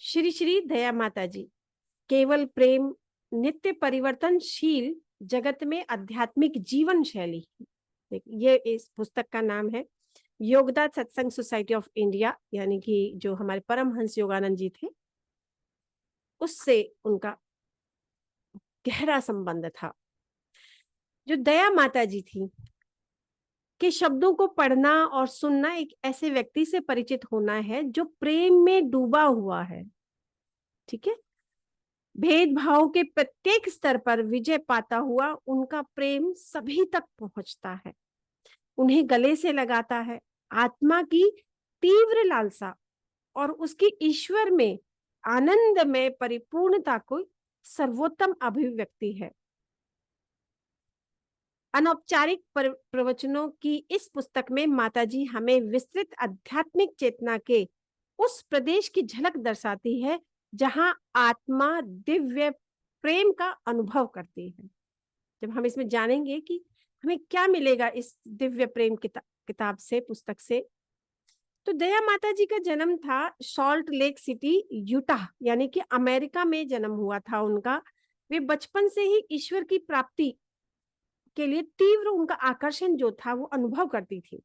श्री श्री दया माता जी, केवल प्रेम, नित्य परिवर्तनशील जगत में आध्यात्मिक जीवन शैली। ये इस पुस्तक का नाम है। योगदा सत्संग सोसाइटी ऑफ इंडिया, यानी कि जो हमारे परमहंस योगानंद जी थे, उससे उनका गहरा संबंध था। जो दया माता जी थी के शब्दों को पढ़ना और सुनना एक ऐसे व्यक्ति से परिचित होना है जो प्रेम में डूबा हुआ है। ठीक है, भेदभाव के प्रत्येक स्तर पर विजय पाता हुआ उनका प्रेम सभी तक पहुंचता है, उन्हें गले से लगाता है। आत्मा की तीव्र लालसा और उसकी ईश्वर में आनंद में परिपूर्णता को सर्वोत्तम अभिव्यक्ति है। अनौपचारिक प्रवचनों की इस पुस्तक में माताजी हमें विस्तृत आध्यात्मिक चेतना के उस प्रदेश की झलक दर्शाती है जहां आत्मा दिव्य प्रेम का अनुभव करती है। जब हम इसमें जानेंगे कि हमें क्या मिलेगा इस दिव्य प्रेम किताब से, पुस्तक से। तो दया माता जी का जन्म था सॉल्ट लेक सिटी, यूटा, यानी कि अमेरिका में जन्म हुआ था उनका। वे बचपन से ही ईश्वर की प्राप्ति के लिए तीव्र उनका आकर्षण जो था वो अनुभव करती थी।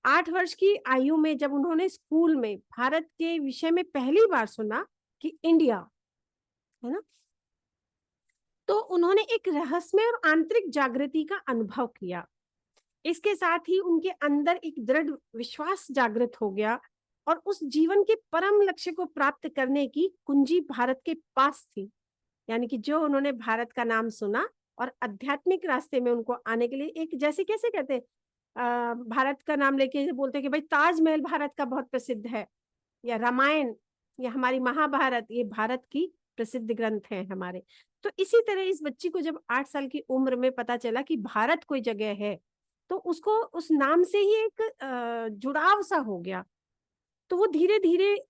8 वर्ष की आयु में जब उन्होंने स्कूल में भारत के विषय में पहली बार सुना कि इंडिया है ना, तो उन्होंने एक रहस्यमय और आंतरिक जागृति का अनुभव किया। इसके साथ ही उनके अंदर एक दृढ़ विश्वास जागृत हो गया और उस जीवन के परम लक्ष्य को प्राप्त करने की कुंजी भारत के पास थी। यानी कि जो उन्होंने भारत का नाम सुना और आध्यात्मिक रास्ते में उनको आने के लिए, एक जैसे कैसे कहते हैं, भारत का नाम लेके बोलते हैं कि भाई ताजमहल भारत का बहुत प्रसिद्ध है, या रामायण या हमारी महाभारत ये भारत की प्रसिद्ध ग्रंथ हैं हमारे। तो इसी तरह इस बच्ची को जब 8 साल की उम्र में पता चला कि भारत कोई जगह है, तो उसको उस नाम से ही एक जुड़ाव सा हो गया। तो वो धीरे धीरे,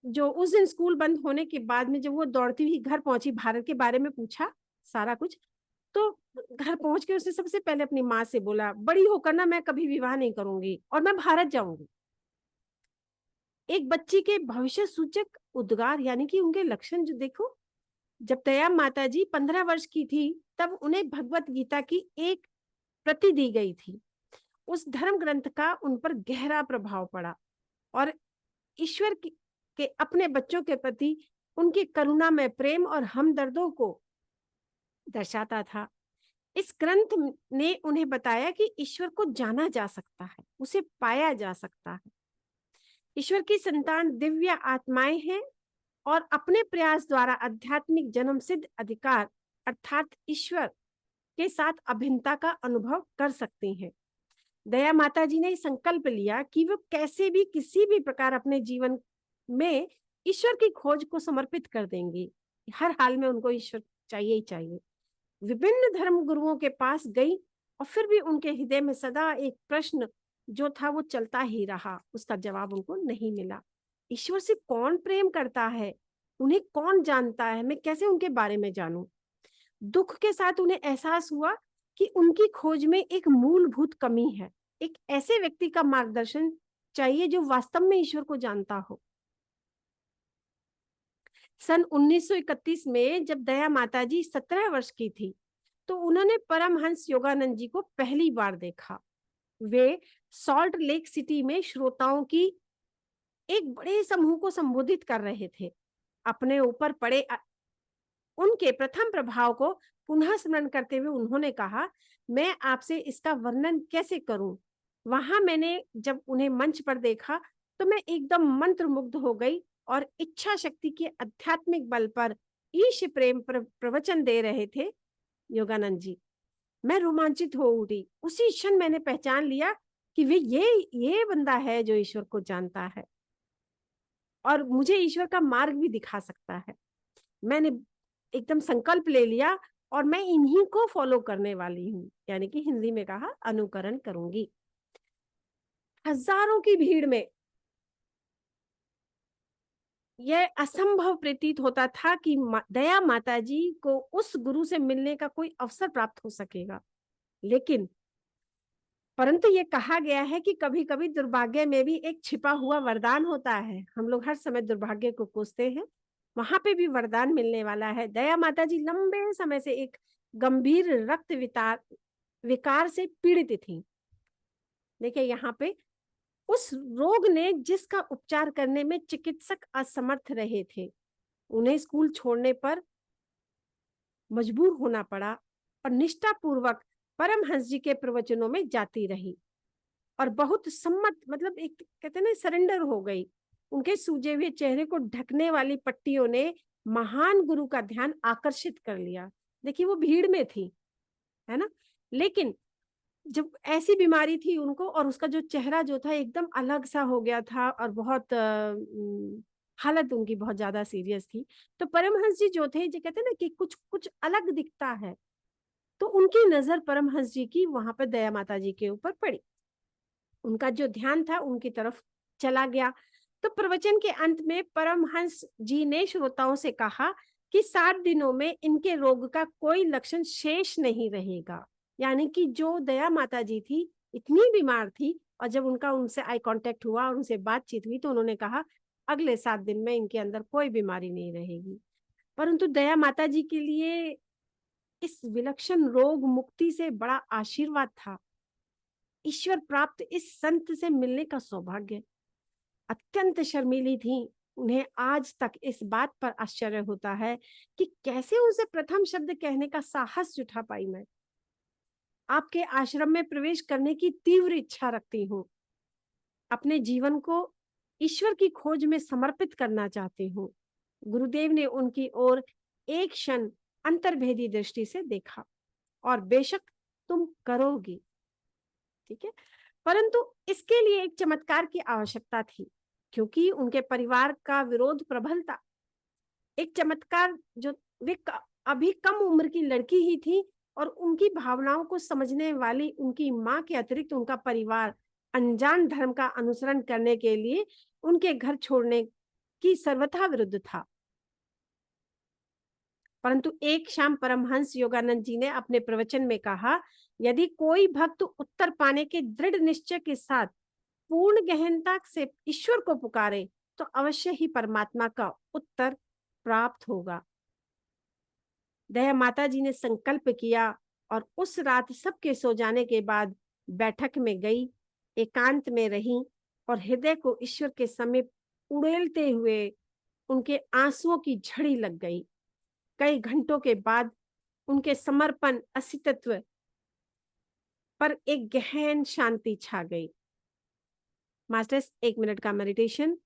जो उस दिन स्कूल बंद होने के बाद में जब वो दौड़ती हुई घर पहुंची, भारत के बारे में पूछा सारा कुछ, तो घर पहुंच के उसने सबसे पहले अपनी माँ से बोला, बड़ी होकर ना मैं कभी विवाह नहीं करूंगी और मैं भारत जाऊंगी। एक बच्ची के भविष्य सूचक उद्गार, यानी कि उनके लक्षण जो देखो। जब दया माता जी 15 वर्ष की थी तब उन्हें भगवत गीता की एक प्रति दी गई थी। उस धर्म ग्रंथ का उन पर गहरा प्रभाव पड़ा और ईश्वर के अपने बच्चों के प्रति उनकी करुणा में प्रेम और हमदर्दों को दर्शाता था। इस ग्रंथ ने उन्हें बताया कि ईश्वर को जाना जा सकता है, उसे पाया जा सकता है। ईश्वर की संतान दिव्य आत्माएं हैं और अपने प्रयास द्वारा आध्यात्मिक जन्म सिद्ध अधिकार अर्थात ईश्वर के साथ अभिन्नता का अनुभव कर सकती हैं। दया माता जी ने संकल्प लिया कि वो कैसे भी किसी भी प्रकार अपने जीवन में ईश्वर की खोज को समर्पित कर देंगी। हर हाल में उनको ईश्वर चाहिए ही चाहिए। विभिन्न धर्म गुरुओं के पास गई और फिर भी उनके हृदय में सदा एक प्रश्न जो था वो चलता ही रहा, उसका जवाब उनको नहीं मिला। ईश्वर से कौन प्रेम करता है, उन्हें कौन जानता है, मैं कैसे उनके बारे में जानूं। दुख के साथ उन्हें एहसास हुआ कि उनकी खोज में एक मूलभूत कमी है। एक ऐसे व्यक्ति का मार्गदर्शन चाहिए जो वास्तव में ईश्वर को जानता हो। सन 1931 में जब दया माताजी 17 वर्ष की थी तो उन्होंने परमहंस योगानंद जी को पहली बार देखा। वे सॉल्ट लेक सिटी में श्रोताओं की एक बड़े समूह को संबोधित कर रहे थे। अपने ऊपर पड़े उनके प्रथम प्रभाव को पुनः स्मरण करते हुए उन्होंने कहा, मैं आपसे इसका वर्णन कैसे करूं। वहां मैंने जब उन्हें मंच पर देखा तो मैं एकदम मंत्रमुग्ध हो गई और इच्छा शक्ति के आध्यात्मिक बल पर ईश प्रेम प्रवचन दे रहे थे योगानंद जी। मैं रोमांचित हो उठी। उसी क्षण मैंने पहचान लिया कि वे ये बंदा है जो ईश्वर को जानता है और मुझे ईश्वर का मार्ग भी दिखा सकता है। मैंने एकदम संकल्प ले लिया और मैं इन्हीं को फॉलो करने वाली हूँ, यानी कि हिंदी में कहा अनुकरण करूंगी। हजारों की भीड़ में यह असंभव प्रतीत होता था कि दया माता जी को उस गुरु से मिलने का कोई अवसर प्राप्त हो सकेगा, लेकिन परंतु ये कहा गया है कि कभी कभी दुर्भाग्य में भी एक छिपा हुआ वरदान होता है। हम लोग हर समय दुर्भाग्य को कोसते हैं, वहां पे भी वरदान मिलने वाला है। दया माता जी लंबे समय से एक गंभीर रक्त विकार विकार से पीड़ित थी। देखिए यहाँ पे उस रोग ने जिसका उपचार करने में चिकित्सक असमर्थ रहे थे, उन्हें स्कूल छोड़ने पर मजबूर होना पड़ा और निष्ठा पूर्वक परमहंस जी के प्रवचनों में जाती रही और बहुत सम्मत, मतलब एक कहते ना सरेंडर हो गई। उनके सूजे हुए चेहरे को ढकने वाली पट्टियों ने महान गुरु का ध्यान आकर्षित कर लिया। देखिए वो भीड़ में थी, है ना, लेकिन जब ऐसी बीमारी थी उनको और उसका जो चेहरा जो था एकदम अलग सा हो गया था और बहुत हालत उनकी बहुत ज्यादा सीरियस थी। तो परमहंस जी जो थे, जो कहते हैं ना कि कुछ कुछ अलग दिखता है, तो उनकी नजर परमहंस जी की वहां पर दया माता जी के ऊपर पड़ी। उनका जो ध्यान था उनकी तरफ चला गया। तो प्रवचन के अंत में परमहंस जी ने श्रोताओं से कहा कि 7 दिनों में इनके रोग का कोई लक्षण शेष नहीं रहेगा। यानी कि जो दया माता जी थी इतनी बीमार थी, और जब उनका उनसे आई कांटेक्ट हुआ और उनसे बातचीत हुई तो उन्होंने कहा अगले 7 दिन में इनके अंदर कोई बीमारी नहीं रहेगी। परंतु दया माता जी के लिए इस विलक्षण रोग मुक्ति से बड़ा आशीर्वाद था। ईश्वर प्राप्त इस संत से मिलने का सौभाग्य। अत्यंत शर्मीली थी, उन्हें आज तक इस बात पर आश्चर्य होता है कि कैसे उनसे प्रथम शब्द कहने का साहस जुटा पाई। मैं आपके आश्रम में प्रवेश करने की तीव्र इच्छा रखती हूँ, अपने जीवन को ईश्वर की खोज में समर्पित करना चाहती हूँ। गुरुदेव ने उनकी ओर एक क्षण अंतर्भेदी दृष्टि से देखा, और बेशक तुम करोगी, ठीक है, परंतु इसके लिए एक चमत्कार की आवश्यकता थी, क्योंकि उनके परिवार का विरोध प्रबल था। एक चमत्कार जो वे अभी कम उम्र की लड़की ही थी, और उनकी भावनाओं को समझने वाली उनकी माँ के अतिरिक्त उनका परिवार अनजान धर्म का अनुसरण करने के लिए उनके घर छोड़ने की सर्वथा विरुद्ध था। परंतु एक शाम परमहंस योगानंद जी ने अपने प्रवचन में कहा, यदि कोई भक्त उत्तर पाने के दृढ़ निश्चय के साथ पूर्ण गहनता से ईश्वर को पुकारे तो अवश्य ही परमात्मा का उत्तर प्राप्त होगा। दया माता जी ने संकल्प किया और उस रात सबके सो जाने के बाद बैठक में गई, एकांत में रही और हृदय को ईश्वर के समीप उड़ेलते हुए उनके आंसुओं की झड़ी लग गई। कई घंटों के बाद उनके समर्पण अस्तित्व पर एक गहन शांति छा गई। मास्टर्स 1 मिनट का मेडिटेशन।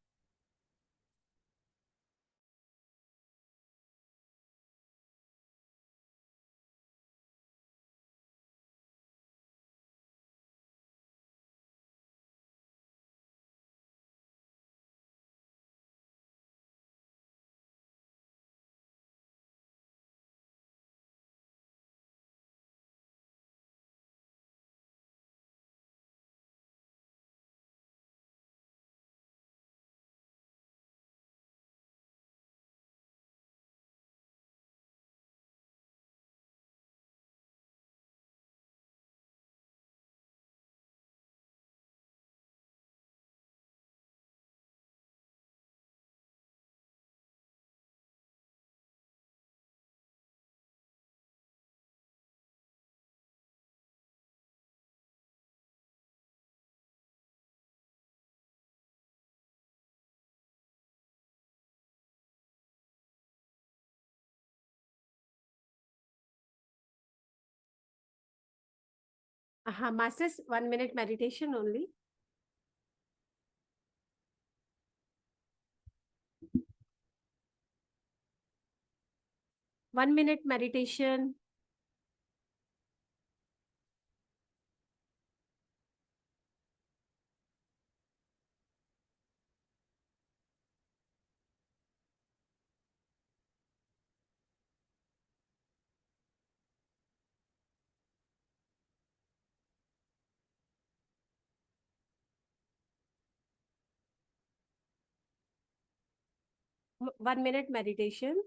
हाँ masters 1 minute meditation only. 1 minute meditation. 1 minute meditation.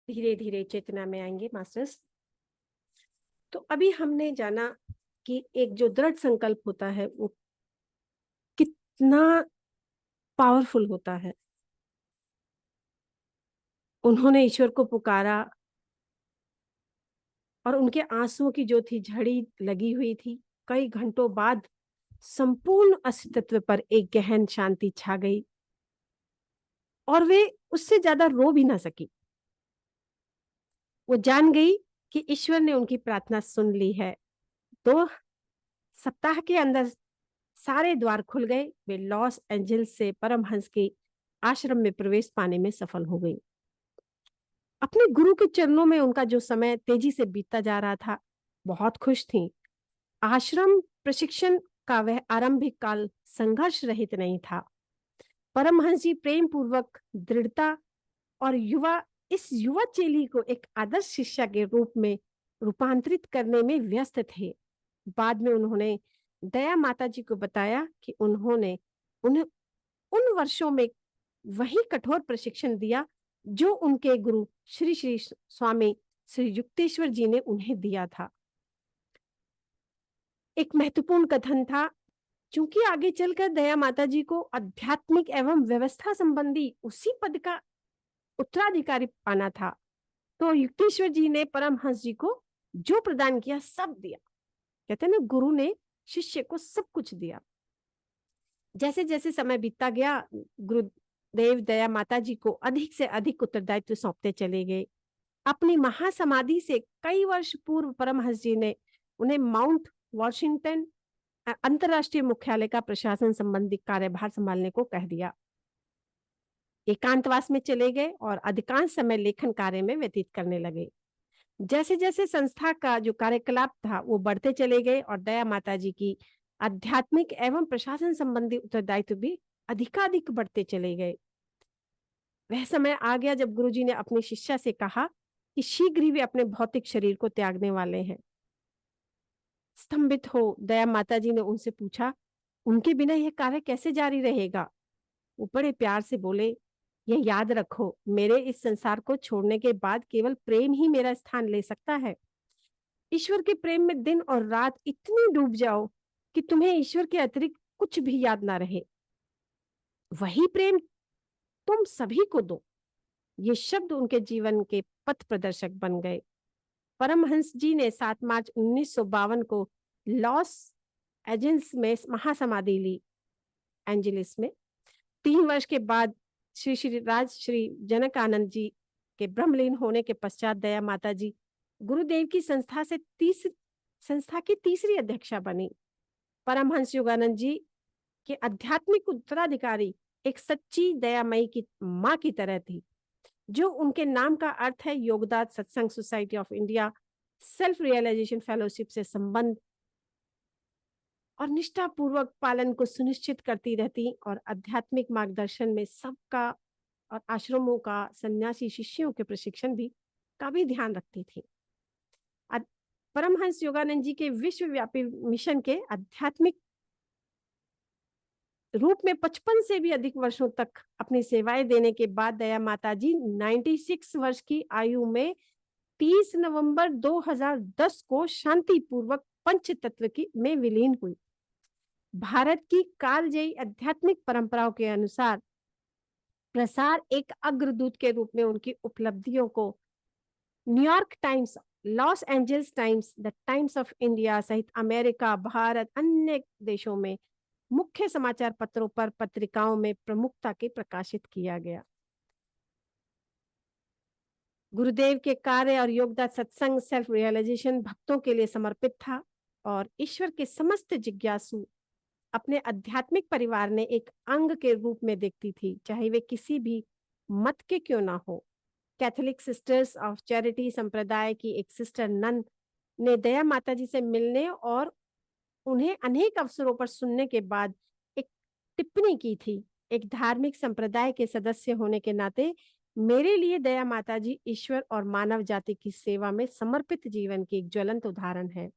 धीरे धीरे चेतना में आएंगे मास्टर्स। तो अभी हमने जाना कि एक जो दृढ़ संकल्प होता है वो कितना पावरफुल होता है। उन्होंने ईश्वर को पुकारा और उनके आंसुओं की जो थी झड़ी लगी हुई थी। कई घंटों बाद संपूर्ण अस्तित्व पर एक गहन शांति छा गई और वे उससे ज्यादा रो भी ना सकी। वो जान गई कि ईश्वर ने उनकी प्रार्थना सुन ली है। 2 सप्ताह के अंदर सारे द्वार खुल गए। वे लॉस एंजल्स से परमहंस के आश्रम में प्रवेश पाने में सफल हो गई। अपने गुरु के चरणों में उनका जो समय तेजी से बीतता जा रहा था, बहुत खुश थी। आश्रम प्रशिक्षण का वह आरंभिक काल संघर्ष रहित नहीं था। परमहंस जी प्रेम पूर्वक दृढ़ता और इस युवा चेली को एक आदर्श शिष्या के रूप में रूपांतरित करने में व्यस्त थे। बाद में उन्होंने दया माता जी को बताया कि उन्होंने उन्हें उन वर्षों में वही कठोर प्रशिक्षण दिया जो उनके गुरु श्री श्री स्वामी श्री युक्तेश्वर जी ने उन्हें दिया था। एक महत्वपूर्ण कथन था, क्योंकि आगे चलकर दया माता जी को आध्यात्मिक एवं व्यवस्था संबंधी उसी पद का उत्तराधिकारी पाना था, तो युक्तेश्वर जी ने परमहंस जी को जो प्रदान किया सब दिया। कहते हैं ना, गुरु ने शिष्य को सब कुछ दिया। जैसे जैसे समय बीतता गया, गुरुदेव दया माता जी को अधिक से अधिक उत्तरदायित्व सौंपते चले गए। अपनी महासमाधि से कई वर्ष पूर्व परमहंस जी ने उन्हें माउंट वॉशिंगटन अंतरराष्ट्रीय मुख्यालय का प्रशासन संबंधी कार्यभार संभालने को कह दिया। एकांतवास में चले गए और अधिकांश समय लेखन कार्य में व्यतीत करने लगे। जैसे जैसे संस्था का जो कार्यकलाप था वो बढ़ते चले गए और दया माता जी की आध्यात्मिक एवं प्रशासन संबंधी उत्तरदायित्व भी अधिकाधिक बढ़ते चले गए। वह समय आ गया जब गुरुजी ने अपनी शिष्या से कहा कि शीघ्र ही वे अपने भौतिक शरीर को त्यागने वाले हैं। स्तंभित हो दया माता जी ने उनसे पूछा, उनके बिना यह कार्य कैसे जारी रहेगा? वो बड़े प्यार से बोले, यह याद रखो, मेरे इस संसार को छोड़ने के बाद केवल प्रेम ही मेरा स्थान ले सकता है। ईश्वर के प्रेम में दिन और रात इतनी डूब जाओ कि तुम्हें ईश्वर के अतिरिक्त कुछ भी याद ना रहे। वही प्रेम तुम सभी को दो। ये शब्द उनके जीवन के पथ प्रदर्शक बन गए। परमहंस जी ने 7 मार्च 1952 को लॉस एंजल्स में महासमाधि ली। एंजलिस में 3 वर्ष के बाद श्री जनक आनंद जी के ब्रह्मलीन होने के पश्चात दया माता जी गुरुदेव की संस्था की तीसरी अध्यक्षा बनी। परमहंस योगानंद जी के आध्यात्मिक उत्तराधिकारी एक सच्ची दयामयी की माँ की तरह थी, जो उनके नाम का अर्थ है योगदान Satsang society of India self realization fellowship से संबंध और निष्ठापूर्वक पालन को सुनिश्चित करती रहती और आध्यात्मिक मार्गदर्शन में सबका और आश्रमों का सन्यासी शिष्यों के प्रशिक्षण का भी ध्यान रखती थी। परमहंस योगानंद जी के विश्वव्यापी मिशन के आध्यात्मिक रूप में 55 से भी अधिक वर्षों तक अपनी सेवाएं देने के बाद दया माता जी 96 वर्ष की आयु में 30 नवंबर 2010 को शांतिपूर्वक पंच तत्व में विलीन हुई। भारत की कालजयी आध्यात्मिक परंपराओं के अनुसार प्रसार एक अग्रदूत के रूप में उनकी उपलब्धियों को New York times, Los Angeles times, the times of India सहित अमेरिका, भारत, अन्य देशों में मुख्य समाचार पत्रों पर पत्रिकाओं में प्रमुखता के प्रकाशित किया गया। गुरुदेव के कार्य और योगदान सत्संग सेल्फ रियलाइजेशन भक्तों के लिए समर्पित था और ईश्वर के समस्त जिज्ञासु अपने आध्यात्मिक परिवार ने एक अंग के रूप में देखती थी, चाहे वे किसी भी मत के क्यों ना हो। कैथोलिक सिस्टर्स ऑफ चैरिटी संप्रदाय की एक सिस्टर नन ने दया माता जी से मिलने और उन्हें अनेक अवसरों पर सुनने के बाद एक टिप्पणी की थी, एक धार्मिक संप्रदाय के सदस्य होने के नाते मेरे लिए दया माता जी ईश्वर और मानव जाति की सेवा में समर्पित जीवन की एक ज्वलंत उदाहरण है।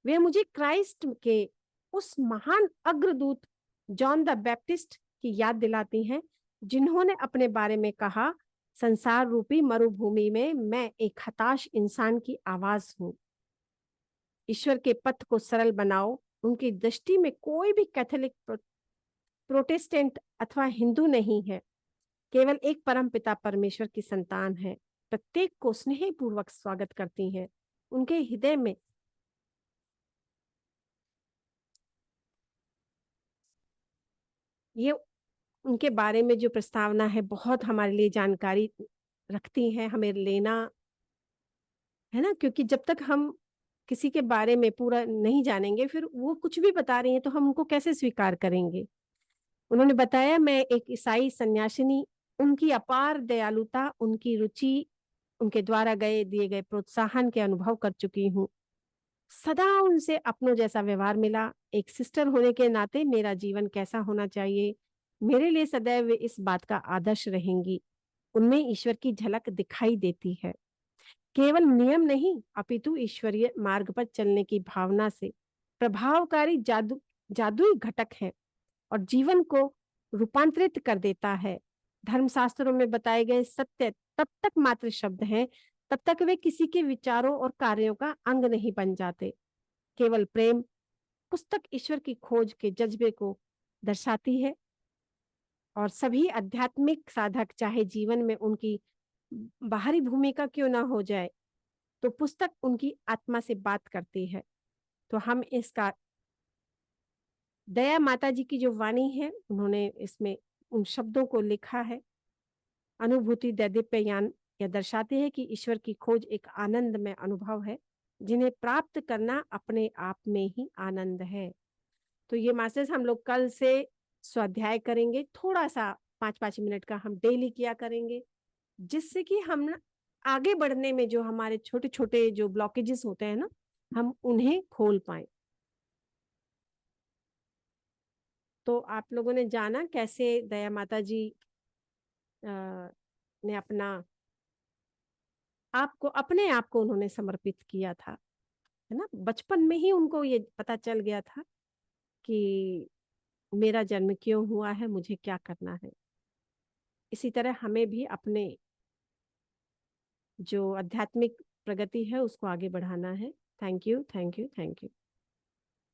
वे मुझे क्राइस्ट के उस महान अग्रदूत जॉन द बैप्टिस्ट की याद दिलाती हैं, जिन्होंने अपने बारे में कहा, संसार रूपी मरुभूमि में मैं एक हताश इंसान की आवाज हूँ। ईश्वर के पथ को सरल बनाओ। उनकी दृष्टि में कोई भी कैथोलिक, प्रोटेस्टेंट अथवा हिंदू नहीं है, केवल एक परम पिता परमेश्वर की संतान है। प्रत्येक को स्नेह पूर्वक स्वागत करती है। उनके हृदय में ये उनके बारे में जो प्रस्तावना है बहुत हमारे लिए जानकारी रखती है, हमें लेना है ना, क्योंकि जब तक हम किसी के बारे में पूरा नहीं जानेंगे, फिर वो कुछ भी बता रही है तो हम उनको कैसे स्वीकार करेंगे। उन्होंने बताया, मैं एक ईसाई सन्यासिनी, उनकी अपार दयालुता, उनकी रुचि, उनके द्वारा दिए गए प्रोत्साहन के अनुभव कर चुकी हूँ। सदा उनसे अपनों जैसा व्यवहार मिला। एक सिस्टर होने के नाते मेरा जीवन कैसा होना चाहिए, मेरे लिए सदैव वे इस बात का आदर्श रहेंगी। उनमें ईश्वर की झलक दिखाई देती है, केवल नियम नहीं अपितु ईश्वरीय मार्ग पर चलने की भावना से प्रभावकारी जादुई घटक है और जीवन को रूपांतरित कर देता है। धर्मशास्त्रों में बताए गए सत्य तब तक मात्र शब्द हैं, तब तक वे किसी के विचारों और कार्यों का अंग नहीं बन जाते। केवल प्रेम पुस्तक ईश्वर की खोज के जज्बे को दर्शाती है और सभी आध्यात्मिक साधक, चाहे जीवन में उनकी बाहरी भूमिका क्यों ना हो जाए, तो पुस्तक उनकी आत्मा से बात करती है। तो हम इसका दया माता जी की जो वाणी है, उन्होंने इसमें उन शब्दों को लिखा है। अनुभूति दैदीप्ययान यह दर्शाते हैं कि ईश्वर की खोज एक आनंद में अनुभव है, जिन्हें प्राप्त करना अपने आप में ही आनंद है। तो ये मास्टर्स हम लोग कल से स्वाध्याय करेंगे, थोड़ा सा 5-5 मिनट का हम डेली किया करेंगे, जिससे कि हम ना आगे बढ़ने में जो हमारे छोटे छोटे जो ब्लॉकेजेस होते हैं ना, हम उन्हें खोल पाए। तो आप लोगों ने जाना कैसे दया माता जी ने अपने आप को उन्होंने समर्पित किया था, है ना। बचपन में ही उनको ये पता चल गया था कि मेरा जन्म क्यों हुआ है, मुझे क्या करना है। इसी तरह हमें भी अपने जो आध्यात्मिक प्रगति है उसको आगे बढ़ाना है। Thank you, thank you, thank you.